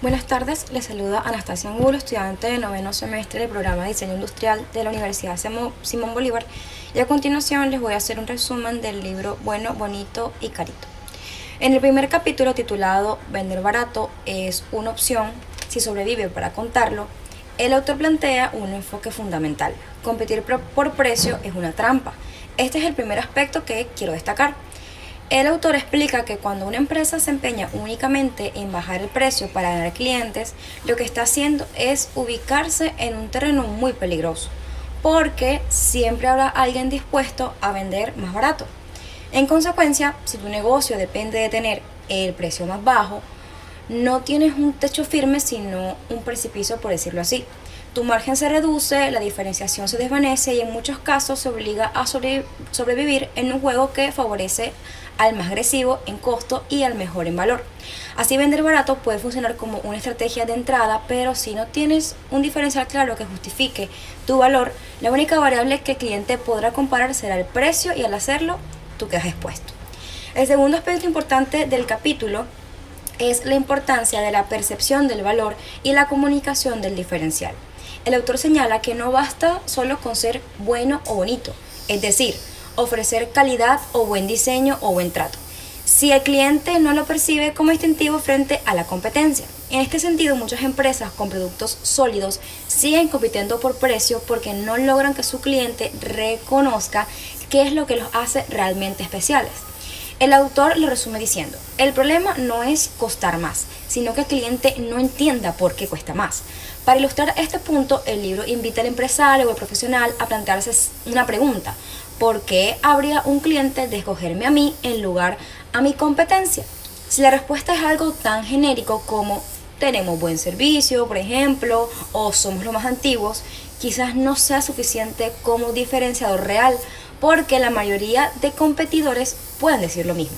Buenas tardes, les saluda Anastasia Angulo, estudiante de noveno semestre del programa de Diseño Industrial de la Universidad Simón Bolívar, y a continuación les voy a hacer un resumen del libro Bueno, Bonito y Carito. En el primer capítulo, titulado Vender barato es una opción si sobrevive para contarlo, el autor plantea un enfoque fundamental: competir por precio es una trampa. Este es el primer aspecto que quiero destacar. El autor explica que cuando una empresa se empeña únicamente en bajar el precio para ganar clientes, lo que está haciendo es ubicarse en un terreno muy peligroso, porque siempre habrá alguien dispuesto a vender más barato. En consecuencia, si tu negocio depende de tener el precio más bajo, no tienes un techo firme, sino un precipicio, por decirlo así. Tu margen se reduce, la diferenciación se desvanece y en muchos casos se obliga a sobrevivir en un juego que favorece al más agresivo en costo y al mejor en valor. Así, vender barato puede funcionar como una estrategia de entrada, pero si no tienes un diferencial claro que justifique tu valor, la única variable que el cliente podrá comparar será el precio, y al hacerlo, tú quedas expuesto. El segundo aspecto importante del capítulo es la importancia de la percepción del valor y la comunicación del diferencial. El autor señala que no basta solo con ser bueno o bonito, es decir, ofrecer calidad o buen diseño o buen trato, si el cliente no lo percibe como distintivo frente a la competencia. En este sentido, muchas empresas con productos sólidos siguen compitiendo por precio porque no logran que su cliente reconozca qué es lo que los hace realmente especiales. El autor lo resume diciendo: el problema no es costar más, sino que el cliente no entienda por qué cuesta más. Para ilustrar este punto, el libro invita al empresario o al profesional a plantearse una pregunta: ¿por qué habría un cliente de escogerme a mí en lugar a mi competencia? Si la respuesta es algo tan genérico como tenemos buen servicio, por ejemplo, o somos los más antiguos, quizás no sea suficiente como diferenciador real, porque la mayoría de competidores pueden decir lo mismo.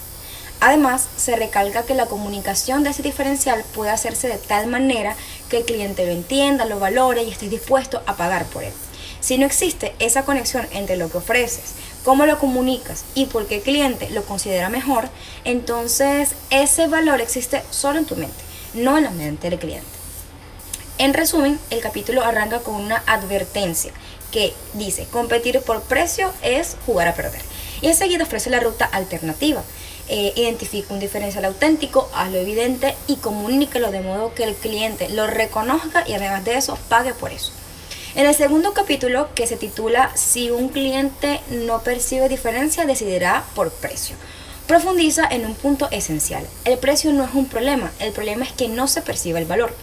Además, se recalca que la comunicación de ese diferencial puede hacerse de tal manera que el cliente lo entienda, lo valore y esté dispuesto a pagar por él. Si no existe esa conexión entre lo que ofreces, cómo lo comunicas y por qué el cliente lo considera mejor, entonces ese valor existe solo en tu mente, no en la mente del cliente. En resumen, el capítulo arranca con una advertencia que dice: competir por precio es jugar a perder. Y enseguida ofrece la ruta alternativa. Identifica un diferencial auténtico, hazlo evidente y comunícalo de modo que el cliente lo reconozca y además de eso pague por eso. En el segundo capítulo, que se titula Si un cliente no percibe diferencia, decidirá por precio, profundiza en un punto esencial: el precio no es un problema, el problema es que no se percibe el valor.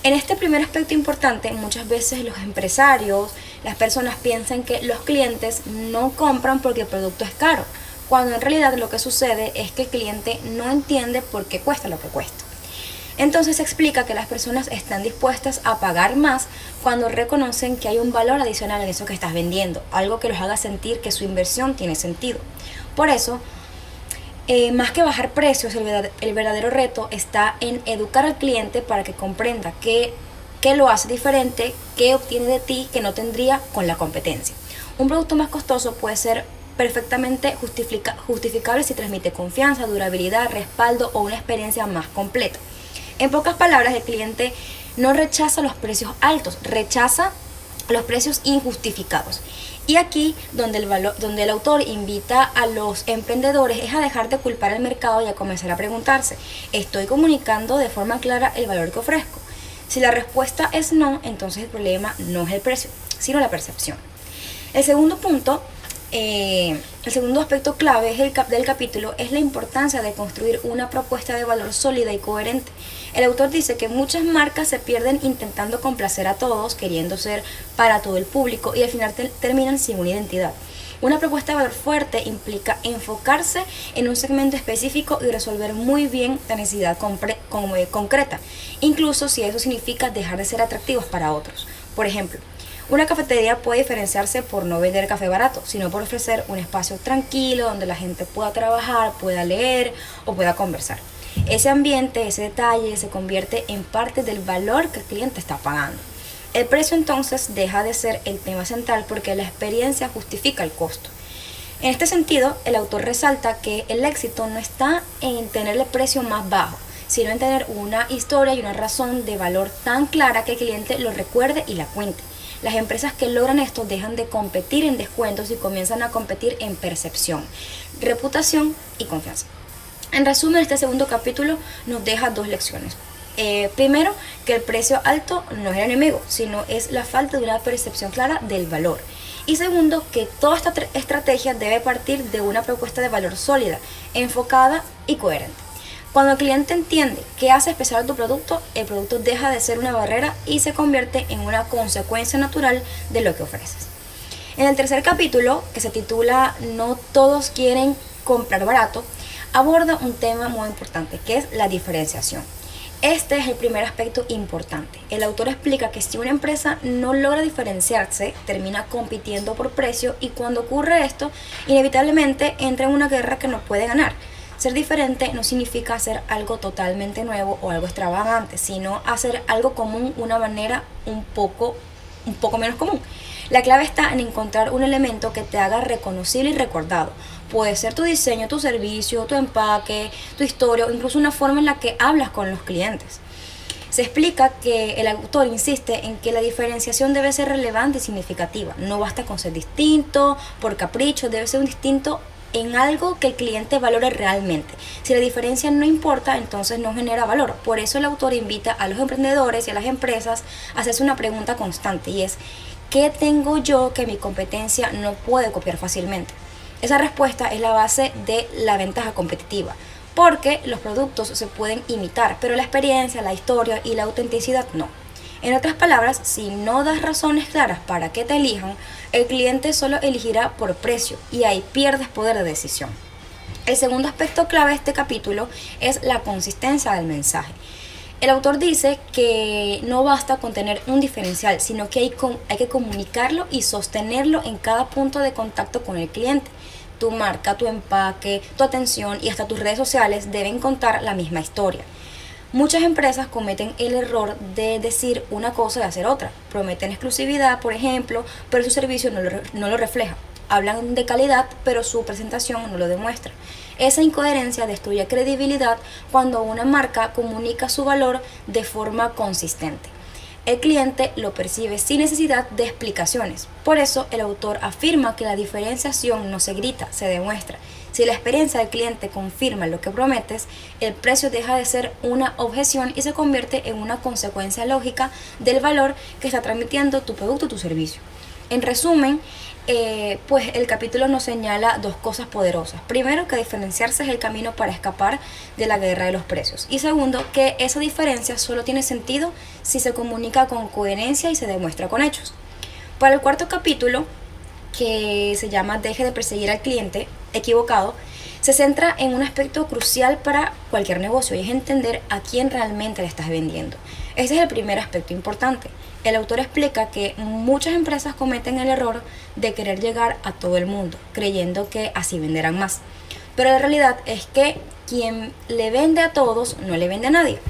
En este primer aspecto importante, muchas veces los empresarios, las personas piensan que los clientes no compran porque el producto es caro, cuando en realidad lo que sucede es que el cliente no entiende por qué cuesta lo que cuesta. Entonces se explica que las personas están dispuestas a pagar más cuando reconocen que hay un valor adicional en eso que estás vendiendo, algo que los haga sentir que su inversión tiene sentido. Por eso, más que bajar precios, el verdadero reto está en educar al cliente para que comprenda qué lo hace diferente, qué obtiene de ti que no tendría con la competencia. Un producto más costoso puede ser perfectamente justificable si transmite confianza, durabilidad, respaldo o una experiencia más completa. En pocas palabras, el cliente no rechaza los precios altos, rechaza los precios injustificados. Y aquí donde el autor invita a los emprendedores es a dejar de culpar al mercado y a comenzar a preguntarse: ¿estoy comunicando de forma clara el valor que ofrezco? Si la respuesta es no, entonces el problema no es el precio, sino la percepción. El segundo aspecto clave del capítulo es la importancia de construir una propuesta de valor sólida y coherente. El autor dice que muchas marcas se pierden intentando complacer a todos, queriendo ser para todo el público, y al final terminan sin una identidad. Una propuesta de valor fuerte implica enfocarse en un segmento específico y resolver muy bien la necesidad concreta, incluso si eso significa dejar de ser atractivos para otros. Por ejemplo, una cafetería puede diferenciarse por no vender café barato, sino por ofrecer un espacio tranquilo donde la gente pueda trabajar, pueda leer o pueda conversar. Ese ambiente, ese detalle se convierte en parte del valor que el cliente está pagando. El precio entonces deja de ser el tema central porque la experiencia justifica el costo. En este sentido, el autor resalta que el éxito no está en tener el precio más bajo, sino en tener una historia y una razón de valor tan clara que el cliente lo recuerde y la cuente. Las empresas que logran esto dejan de competir en descuentos y comienzan a competir en percepción, reputación y confianza. En resumen, este segundo capítulo nos deja dos lecciones. Primero, que el precio alto no es el enemigo, sino es la falta de una percepción clara del valor. Y segundo, que toda esta estrategia debe partir de una propuesta de valor sólida, enfocada y coherente. Cuando el cliente entiende qué hace especial tu producto, el producto deja de ser una barrera y se convierte en una consecuencia natural de lo que ofreces. En el tercer capítulo, que se titula No todos quieren comprar barato, aborda un tema muy importante, que es la diferenciación. Este es el primer aspecto importante. El autor explica que si una empresa no logra diferenciarse, termina compitiendo por precio, y cuando ocurre esto, inevitablemente entra en una guerra que no puede ganar. Ser diferente no significa hacer algo totalmente nuevo o algo extravagante, sino hacer algo común, una manera un poco menos común. La clave está en encontrar un elemento que te haga reconocible y recordado. Puede ser tu diseño, tu servicio, tu empaque, tu historia o incluso una forma en la que hablas con los clientes. Se explica que el autor insiste en que la diferenciación debe ser relevante y significativa. No basta con ser distinto por capricho, debe ser un distinto en algo que el cliente valore realmente. Si la diferencia no importa, entonces no genera valor. Por eso el autor invita a los emprendedores y a las empresas a hacerse una pregunta constante, y es: ¿qué tengo yo que mi competencia no puede copiar fácilmente? Esa respuesta es la base de la ventaja competitiva, porque los productos se pueden imitar, pero la experiencia, la historia y la autenticidad no. En otras palabras, si no das razones claras para que te elijan, el cliente solo elegirá por precio y ahí pierdes poder de decisión. El segundo aspecto clave de este capítulo es la consistencia del mensaje. El autor dice que no basta con tener un diferencial, sino que hay que comunicarlo y sostenerlo en cada punto de contacto con el cliente. Tu marca, tu empaque, tu atención y hasta tus redes sociales deben contar la misma historia. Muchas empresas cometen el error de decir una cosa y hacer otra. Prometen exclusividad, por ejemplo, pero su servicio no lo refleja. Hablan de calidad, pero su presentación no lo demuestra. Esa incoherencia destruye credibilidad cuando una marca comunica su valor de forma consistente. El cliente lo percibe sin necesidad de explicaciones. Por eso, el autor afirma que la diferenciación no se grita, se demuestra. Si la experiencia del cliente confirma lo que prometes, el precio deja de ser una objeción y se convierte en una consecuencia lógica del valor que está transmitiendo tu producto o tu servicio. En resumen, pues el capítulo nos señala dos cosas poderosas. Primero, que diferenciarse es el camino para escapar de la guerra de los precios. Y segundo, que esa diferencia solo tiene sentido si se comunica con coherencia y se demuestra con hechos. Para el cuarto capítulo, que se llama Deje de perseguir al cliente equivocado, se centra en un aspecto crucial para cualquier negocio, y es entender a quién realmente le estás vendiendo. Ese es el primer aspecto importante. El autor explica que muchas empresas cometen el error de querer llegar a todo el mundo, creyendo que así venderán más. Pero la realidad es que quien le vende a todos no le vende a nadie.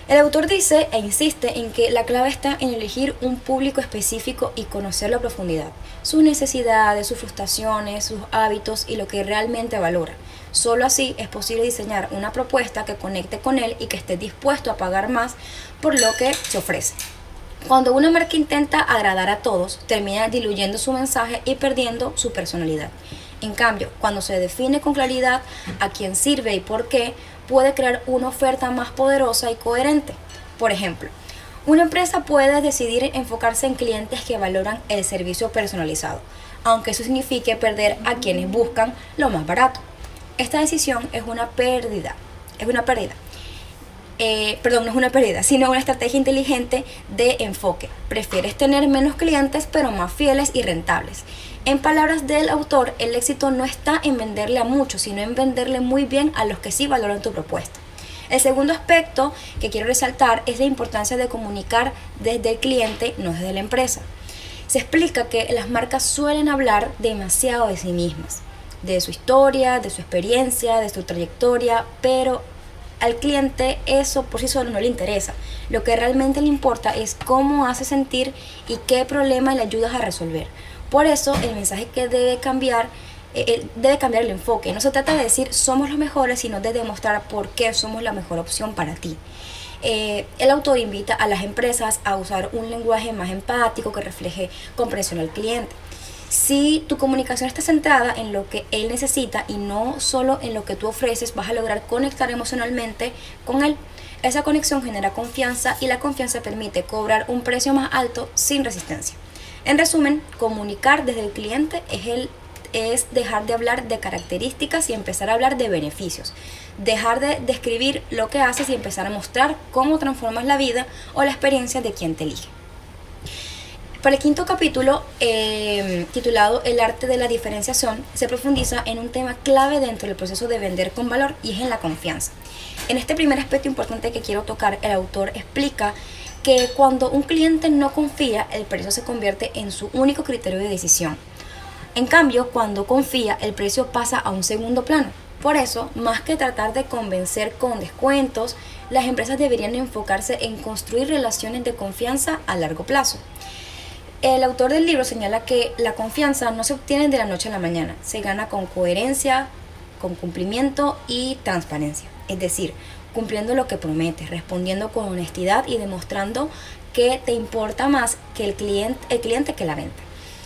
El autor dice e insiste en que la clave está en elegir un público específico y conocerlo a profundidad, sus necesidades, sus frustraciones, sus hábitos y lo que realmente valora. Solo así es posible diseñar una propuesta que conecte con él y que esté dispuesto a pagar más por lo que se ofrece. Cuando una marca intenta agradar a todos, termina diluyendo su mensaje y perdiendo su personalidad. En cambio, cuando se define con claridad a quién sirve y por qué, puede crear una oferta más poderosa y coherente. Por ejemplo, una empresa puede decidir enfocarse en clientes que valoran el servicio personalizado, aunque eso signifique perder a quienes buscan lo más barato. Esta decisión es una pérdida. No es una pérdida, sino una estrategia inteligente de enfoque. Prefieres tener menos clientes, pero más fieles y rentables. En palabras del autor, el éxito no está en venderle a muchos, sino en venderle muy bien a los que sí valoran tu propuesta. El segundo aspecto que quiero resaltar es la importancia de comunicar desde el cliente, no desde la empresa. Se explica que las marcas suelen hablar demasiado de sí mismas, de su historia, de su experiencia, de su trayectoria, pero al cliente eso por sí solo no le interesa. Lo que realmente le importa es cómo hace sentir y qué problema le ayudas a resolver. Por eso el mensaje que debe cambiar debe cambiar el enfoque. No se trata de decir somos los mejores, sino de demostrar por qué somos la mejor opción para ti. El autor invita a las empresas a usar un lenguaje más empático que refleje comprensión al cliente. Si tu comunicación está centrada en lo que él necesita y no solo en lo que tú ofreces, vas a lograr conectar emocionalmente con él. Esa conexión genera confianza y la confianza permite cobrar un precio más alto sin resistencia. En resumen, comunicar desde el cliente es dejar de hablar de características y empezar a hablar de beneficios. Dejar de describir lo que haces y empezar a mostrar cómo transformas la vida o la experiencia de quien te elige. Para el quinto capítulo, titulado El arte de la diferenciación, se profundiza en un tema clave dentro del proceso de vender con valor y es en la confianza. En este primer aspecto importante que quiero tocar, el autor explica que cuando un cliente no confía, el precio se convierte en su único criterio de decisión. En cambio, cuando confía, el precio pasa a un segundo plano. Por eso, más que tratar de convencer con descuentos, las empresas deberían enfocarse en construir relaciones de confianza a largo plazo. El autor del libro señala que la confianza no se obtiene de la noche a la mañana, se gana con coherencia, con cumplimiento y transparencia. Es decir, cumpliendo lo que prometes, respondiendo con honestidad y demostrando que te importa más que el cliente que la venta.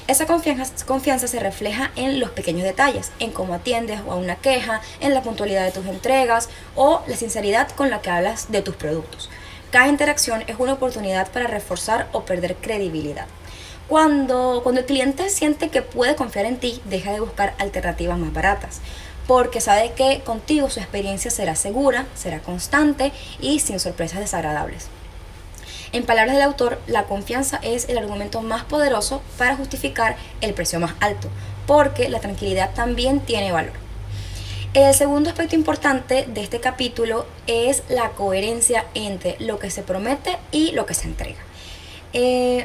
Esa confianza se refleja en los pequeños detalles, en cómo atiendes a una queja, en la puntualidad de tus entregas o la sinceridad con la que hablas de tus productos. Cada interacción es una oportunidad para reforzar o perder credibilidad. Cuando el cliente siente que puede confiar en ti, deja de buscar alternativas más baratas, porque sabe que contigo su experiencia será segura, será constante y sin sorpresas desagradables. En palabras del autor, la confianza es el argumento más poderoso para justificar el precio más alto, porque la tranquilidad también tiene valor. El segundo aspecto importante de este capítulo es la coherencia entre lo que se promete y lo que se entrega.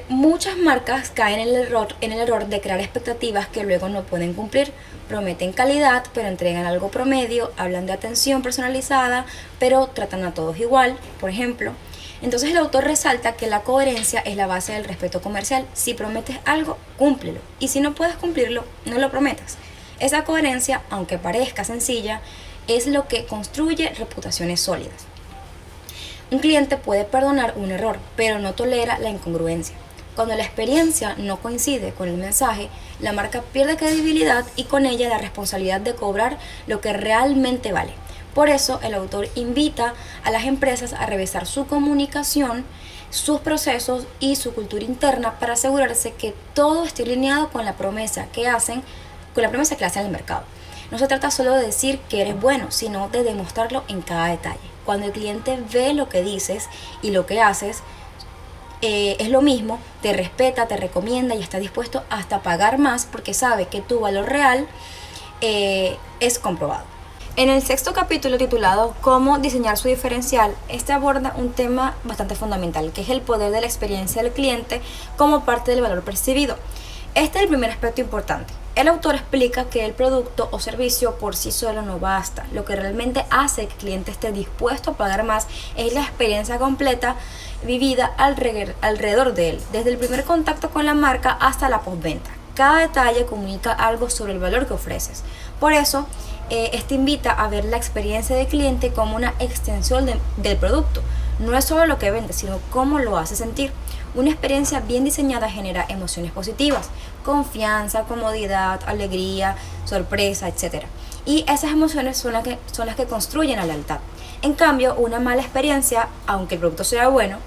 Muchas marcas caen en el error de crear expectativas que luego no pueden cumplir. Prometen calidad, pero entregan algo promedio, hablan de atención personalizada, pero tratan a todos igual, por ejemplo. Entonces el autor resalta que la coherencia es la base del respeto comercial. Si prometes algo, cúmplelo. Y si no puedes cumplirlo, no lo prometas. Esa coherencia, aunque parezca sencilla, es lo que construye reputaciones sólidas. Un cliente puede perdonar un error, pero no tolera la incongruencia. Cuando la experiencia no coincide con el mensaje, la marca pierde credibilidad y con ella la responsabilidad de cobrar lo que realmente vale. Por eso, el autor invita a las empresas a revisar su comunicación, sus procesos y su cultura interna para asegurarse que todo esté alineado con la promesa que hacen al mercado. No se trata solo de decir que eres bueno, sino de demostrarlo en cada detalle. Cuando el cliente ve lo que dices y lo que haces, es lo mismo, te respeta, te recomienda y está dispuesto hasta pagar más porque sabe que tu valor real es comprobado. En el sexto capítulo, titulado Cómo diseñar su diferencial, este aborda un tema bastante fundamental, que es el poder de la experiencia del cliente como parte del valor percibido. Este es el primer aspecto importante. El autor explica que el producto o servicio por sí solo no basta. Lo que realmente hace que el cliente esté dispuesto a pagar más es la experiencia completa vivida alrededor de él, desde el primer contacto con la marca hasta la postventa. Cada detalle comunica algo sobre el valor que ofreces. Por eso, este invita a ver la experiencia del cliente como una extensión del producto. No es solo lo que vende, sino cómo lo hace sentir. Una experiencia bien diseñada genera emociones positivas, confianza, comodidad, alegría, sorpresa, etc. Y esas emociones son las que construyen la lealtad. En cambio, una mala experiencia, aunque el producto sea bueno,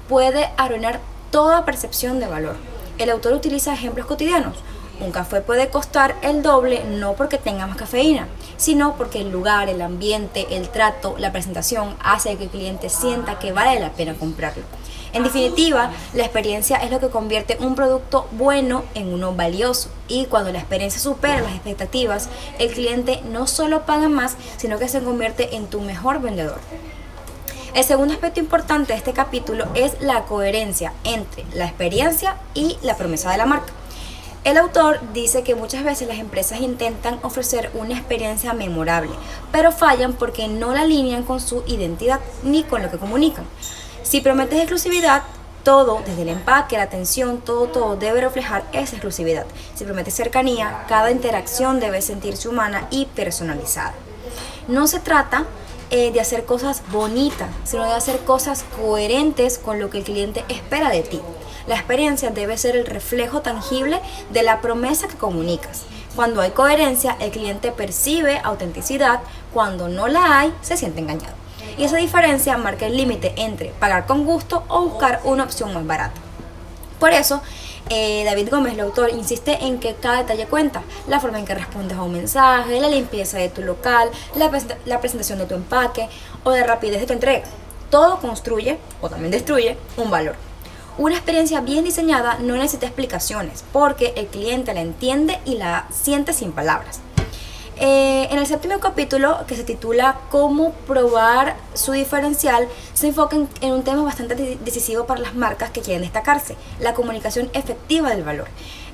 puede arruinar toda percepción de valor. El autor utiliza ejemplos cotidianos. Un café puede costar el doble no porque tenga más cafeína, sino porque el lugar, el ambiente, el trato, la presentación hace que el cliente sienta que vale la pena comprarlo. En definitiva, la experiencia es lo que convierte un producto bueno en uno valioso. Y cuando la experiencia supera las expectativas, el cliente no solo paga más, sino que se convierte en tu mejor vendedor. El segundo aspecto importante de este capítulo es la coherencia entre la experiencia y la promesa de la marca. El autor dice que muchas veces las empresas intentan ofrecer una experiencia memorable, pero fallan porque no la alinean con su identidad ni con lo que comunican. Si prometes exclusividad, Todo, desde el empaque, la atención, todo debe reflejar esa exclusividad. Si promete cercanía, cada interacción debe sentirse humana y personalizada. No se trata de hacer cosas bonitas, sino de hacer cosas coherentes con lo que el cliente espera de ti. La experiencia debe ser el reflejo tangible de la promesa que comunicas. Cuando hay coherencia, el cliente percibe autenticidad; cuando no la hay, se siente engañado. Y esa diferencia marca el límite entre pagar con gusto o buscar una opción más barata. Por eso, David Gómez, el autor, insiste en que cada detalle cuenta: la forma en que respondes a un mensaje, la limpieza de tu local, la presentación de tu empaque o la rapidez de tu entrega. Todo construye, o también destruye, un valor. Una experiencia bien diseñada no necesita explicaciones, porque el cliente la entiende y la siente sin palabras. En el séptimo capítulo, que se titula Cómo probar su diferencial, se enfoca en un tema bastante decisivo para las marcas que quieren destacarse: la comunicación efectiva del valor.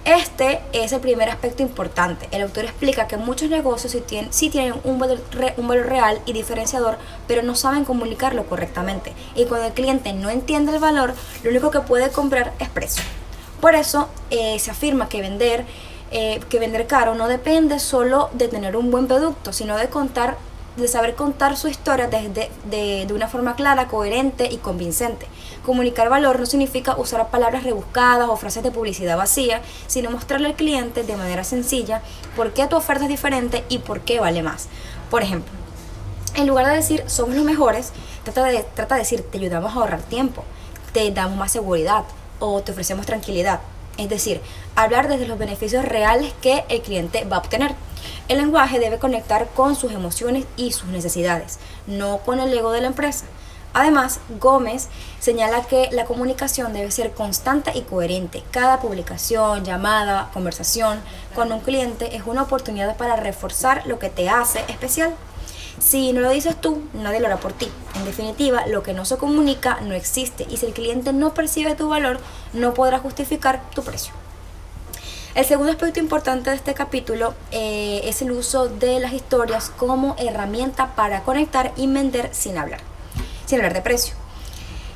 Este es el primer aspecto importante. El autor explica que muchos negocios sí tienen un valor real y diferenciador, pero no saben comunicarlo correctamente. Y cuando el cliente no entiende el valor, lo único que puede comprar es precio. Por eso se afirma que vender caro no depende solo de tener un buen producto, sino de saber contar su historia de una forma clara, coherente y convincente. Comunicar valor no significa usar palabras rebuscadas o frases de publicidad vacía, sino mostrarle al cliente de manera sencilla por qué tu oferta es diferente y por qué vale más. Por ejemplo, en lugar de decir somos los mejores, trata de decir te ayudamos a ahorrar tiempo, te damos más seguridad o te ofrecemos tranquilidad. Es decir, hablar desde los beneficios reales que el cliente va a obtener. El lenguaje debe conectar con sus emociones y sus necesidades, no con el ego de la empresa. Además, Gómez señala que la comunicación debe ser constante y coherente. Cada publicación, llamada, conversación con un cliente es una oportunidad para reforzar lo que te hace especial. Si no lo dices tú, nadie lo hará por ti. En definitiva, lo que no se comunica no existe, y si el cliente no percibe tu valor, no podrá justificar tu precio. El segundo aspecto importante de este capítulo es el uso de las historias como herramienta para conectar y vender sin hablar de precio.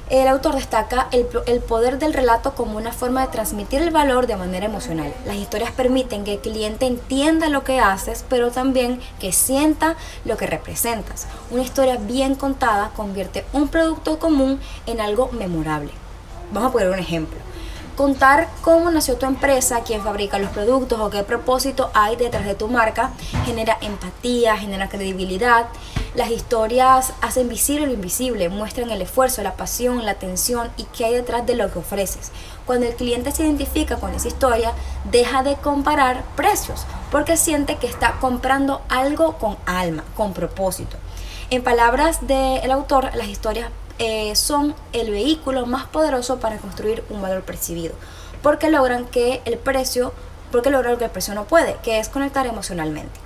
El autor destaca el poder del relato como una forma de transmitir el valor de manera emocional. Las historias permiten que el cliente entienda lo que haces, pero también que sienta lo que representas. Una historia bien contada convierte un producto común en algo memorable. Vamos a poner un ejemplo. Contar cómo nació tu empresa, quién fabrica los productos o qué propósito hay detrás de tu marca genera empatía, genera credibilidad. Las historias hacen visible lo invisible, muestran el esfuerzo, la pasión, la atención y qué hay detrás de lo que ofreces. Cuando el cliente se identifica con esa historia, deja de comparar precios, porque siente que está comprando algo con alma, con propósito. En palabras del autor, las historias son el vehículo más poderoso para construir un valor percibido, porque logran lo que el precio no puede, que es conectar emocionalmente.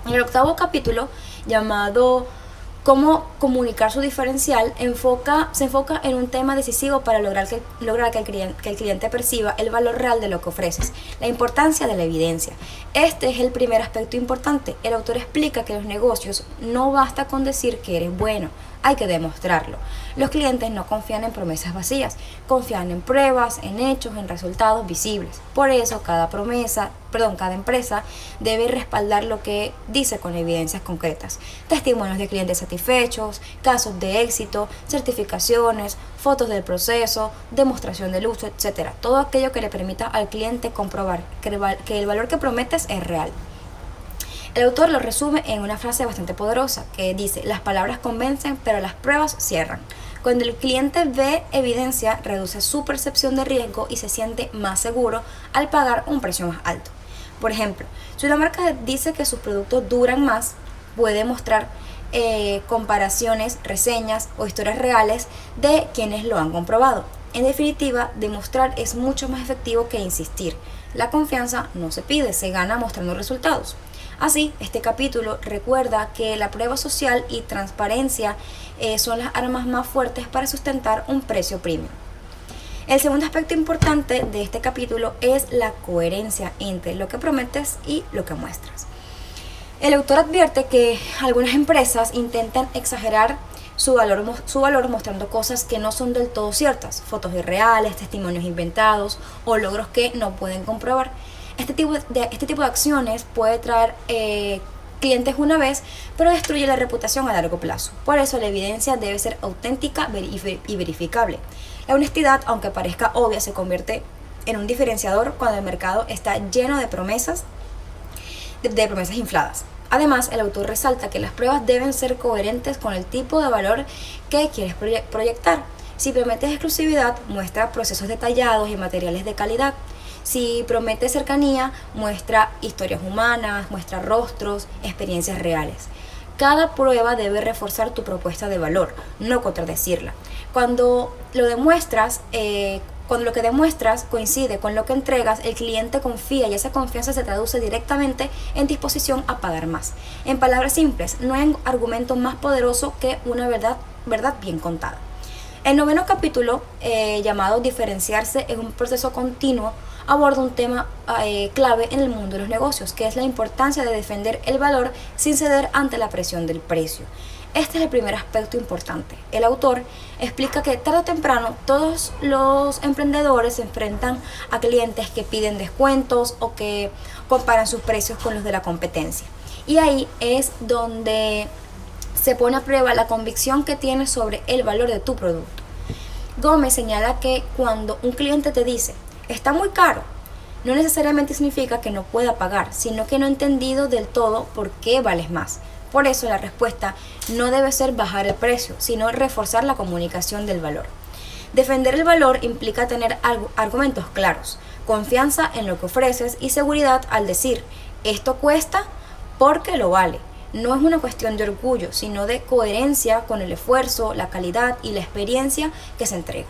En el octavo capítulo, llamado Cómo comunicar su diferencial, se enfoca en un tema decisivo para lograr que el cliente perciba el valor real de lo que ofreces: la importancia de la evidencia. Este es el primer aspecto importante. El autor explica que en los negocios no basta con decir que eres bueno, hay que demostrarlo. Los clientes no confían en promesas vacías, confían en pruebas, en hechos, en resultados visibles. Por eso cada empresa debe respaldar lo que dice con evidencias concretas: testimonios de clientes satisfechos, casos de éxito, certificaciones, fotos del proceso, demostración del uso, etc. Todo aquello que le permita al cliente comprobar que el valor que prometes es real. El autor lo resume en una frase bastante poderosa que dice: las palabras convencen, pero las pruebas cierran. Cuando el cliente ve evidencia, reduce su percepción de riesgo y se siente más seguro al pagar un precio más alto. Por ejemplo, si una marca dice que sus productos duran más, puede mostrar comparaciones, reseñas o historias reales de quienes lo han comprobado. En definitiva, demostrar es mucho más efectivo que insistir. La confianza no se pide, se gana mostrando resultados. Así, este capítulo recuerda que la prueba social y transparencia son las armas más fuertes para sustentar un precio premium. El segundo aspecto importante de este capítulo es la coherencia entre lo que prometes y lo que muestras. El autor advierte que algunas empresas intentan exagerar su valor mostrando cosas que no son del todo ciertas, fotos irreales, testimonios inventados o logros que no pueden comprobar. Este tipo de acciones puede traer clientes una vez, pero destruye la reputación a largo plazo. Por eso la evidencia debe ser auténtica y verificable. La honestidad, aunque parezca obvia, se convierte en un diferenciador cuando el mercado está lleno de promesas infladas. Además, el autor resalta que las pruebas deben ser coherentes con el tipo de valor que quieres proyectar. Si prometes exclusividad, muestra procesos detallados y materiales de calidad. Si promete cercanía, muestra historias humanas, muestra rostros, experiencias reales. Cada prueba debe reforzar tu propuesta de valor, no contradecirla. Cuando lo que demuestras coincide con lo que entregas, el cliente confía y esa confianza se traduce directamente en disposición a pagar más. En palabras simples, no hay argumento más poderoso que una verdad bien contada. El 9º capítulo, llamado Diferenciarse es un proceso continuo, aborda un tema clave en el mundo de los negocios, que es la importancia de defender el valor sin ceder ante la presión del precio. Este es el primer aspecto importante. El autor explica que tarde o temprano todos los emprendedores se enfrentan a clientes que piden descuentos o que comparan sus precios con los de la competencia. Y ahí es donde se pone a prueba la convicción que tienes sobre el valor de tu producto. Gómez señala que cuando un cliente te dice, está muy caro, no necesariamente significa que no pueda pagar, sino que no ha entendido del todo por qué vales más. Por eso la respuesta no debe ser bajar el precio, sino reforzar la comunicación del valor. Defender el valor implica tener argumentos claros, confianza en lo que ofreces y seguridad al decir, esto cuesta porque lo vale. No es una cuestión de orgullo, sino de coherencia con el esfuerzo, la calidad y la experiencia que se entrega.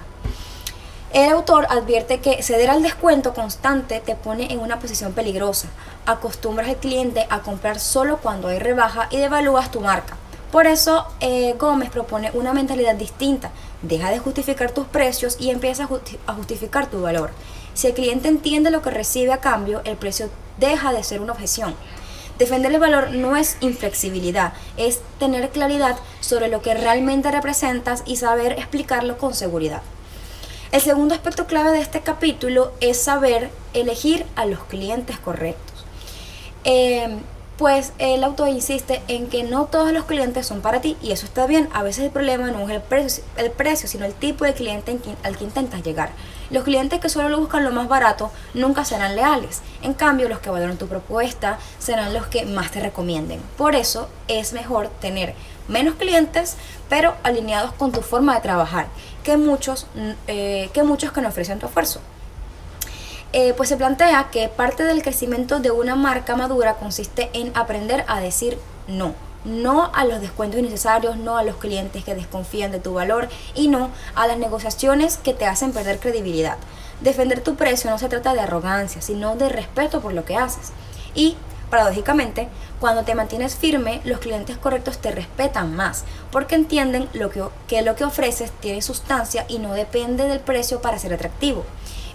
El autor advierte que ceder al descuento constante te pone en una posición peligrosa. Acostumbras al cliente a comprar solo cuando hay rebaja y devalúas tu marca. Por eso, Gómez propone una mentalidad distinta. Deja de justificar tus precios y empieza a justificar tu valor. Si el cliente entiende lo que recibe a cambio, el precio deja de ser una objeción. Defender el valor no es inflexibilidad, es tener claridad sobre lo que realmente representas y saber explicarlo con seguridad. El segundo aspecto clave de este capítulo es saber elegir a los clientes correctos. Pues el autor insiste en que no todos los clientes son para ti y eso está bien. A veces el problema no es el precio, sino el tipo de cliente al que intentas llegar. Los clientes que solo buscan lo más barato nunca serán leales. En cambio, los que valoran tu propuesta serán los que más te recomienden. Por eso es mejor tener menos clientes, pero alineados con tu forma de trabajar, que muchos que no ofrecen tu esfuerzo. Pues se plantea que parte del crecimiento de una marca madura consiste en aprender a decir no a los descuentos innecesarios, no a los clientes que desconfían de tu valor y no a las negociaciones que te hacen perder credibilidad. Defender tu precio no se trata de arrogancia, sino de respeto por lo que haces. Y, paradójicamente, cuando te mantienes firme, los clientes correctos te respetan más, porque entienden que lo que ofreces tiene sustancia y no depende del precio para ser atractivo.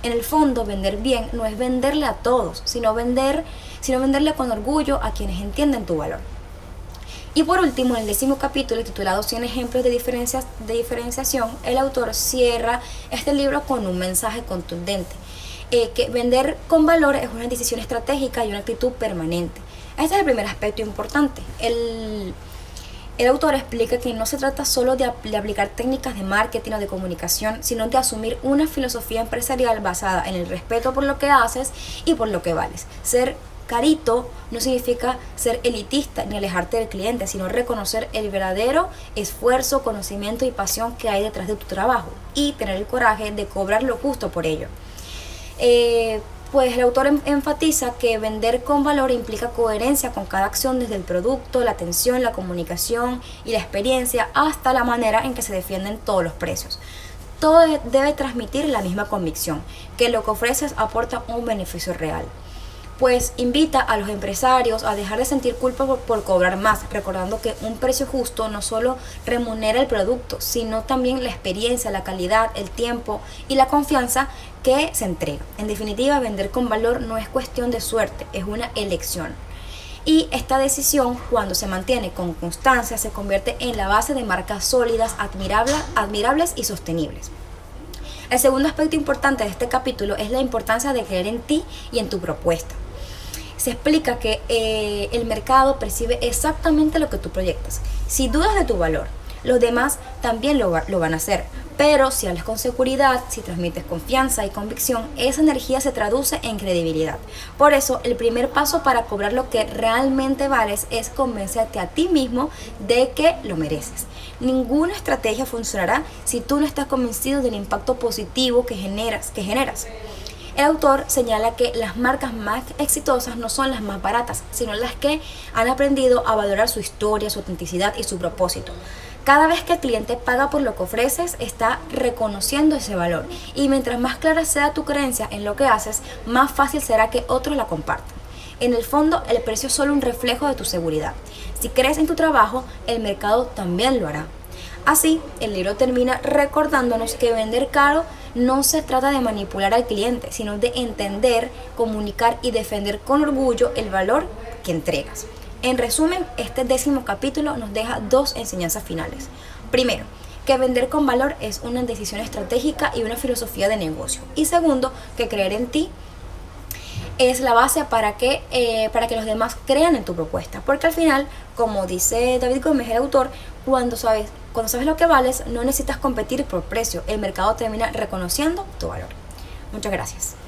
En el fondo, vender bien no es venderle a todos, sino venderle con orgullo a quienes entienden tu valor. Y por último, en el 10º capítulo, titulado 100 ejemplos de diferenciación, el autor cierra este libro con un mensaje contundente, que vender con valor es una decisión estratégica y una actitud permanente. Este es el primer aspecto importante. El autor explica que no se trata solo de aplicar técnicas de marketing o de comunicación, sino de asumir una filosofía empresarial basada en el respeto por lo que haces y por lo que vales. Ser carito no significa ser elitista ni alejarte del cliente, sino reconocer el verdadero esfuerzo, conocimiento y pasión que hay detrás de tu trabajo y tener el coraje de cobrar lo justo por ello. Pues el autor enfatiza que vender con valor implica coherencia con cada acción, desde el producto, la atención, la comunicación y la experiencia hasta la manera en que se defienden todos los precios. Todo debe transmitir la misma convicción, que lo que ofreces aporta un beneficio real. Pues invita a los empresarios a dejar de sentir culpa por cobrar más, recordando que un precio justo no solo remunera el producto, sino también la experiencia, la calidad, el tiempo y la confianza que se entrega. En definitiva, vender con valor no es cuestión de suerte, es una elección. Y esta decisión, cuando se mantiene con constancia, se convierte en la base de marcas sólidas, admirables y sostenibles. El segundo aspecto importante de este capítulo es la importancia de creer en ti y en tu propuesta. Se explica que el mercado percibe exactamente lo que tú proyectas. Si dudas de tu valor, los demás también lo van a hacer. Pero si hablas con seguridad, si transmites confianza y convicción, esa energía se traduce en credibilidad. Por eso, el primer paso para cobrar lo que realmente vales es convencerte a ti mismo de que lo mereces. Ninguna estrategia funcionará si tú no estás convencido del impacto positivo que generas. El autor señala que las marcas más exitosas no son las más baratas, sino las que han aprendido a valorar su historia, su autenticidad y su propósito. Cada vez que el cliente paga por lo que ofreces, está reconociendo ese valor. Y mientras más clara sea tu creencia en lo que haces, más fácil será que otros la compartan. En el fondo, el precio es solo un reflejo de tu seguridad. Si crees en tu trabajo, el mercado también lo hará. Así, el libro termina recordándonos que vender caro no se trata de manipular al cliente, sino de entender, comunicar y defender con orgullo el valor que entregas. En resumen, este 10º capítulo nos deja 2 enseñanzas finales. Primero, que vender con valor es una decisión estratégica y una filosofía de negocio. Y segundo, que creer en ti es la base para que los demás crean en tu propuesta. Porque al final, como dice David Gómez, el autor, cuando sabes lo que vales, no necesitas competir por precio. El mercado termina reconociendo tu valor. Muchas gracias.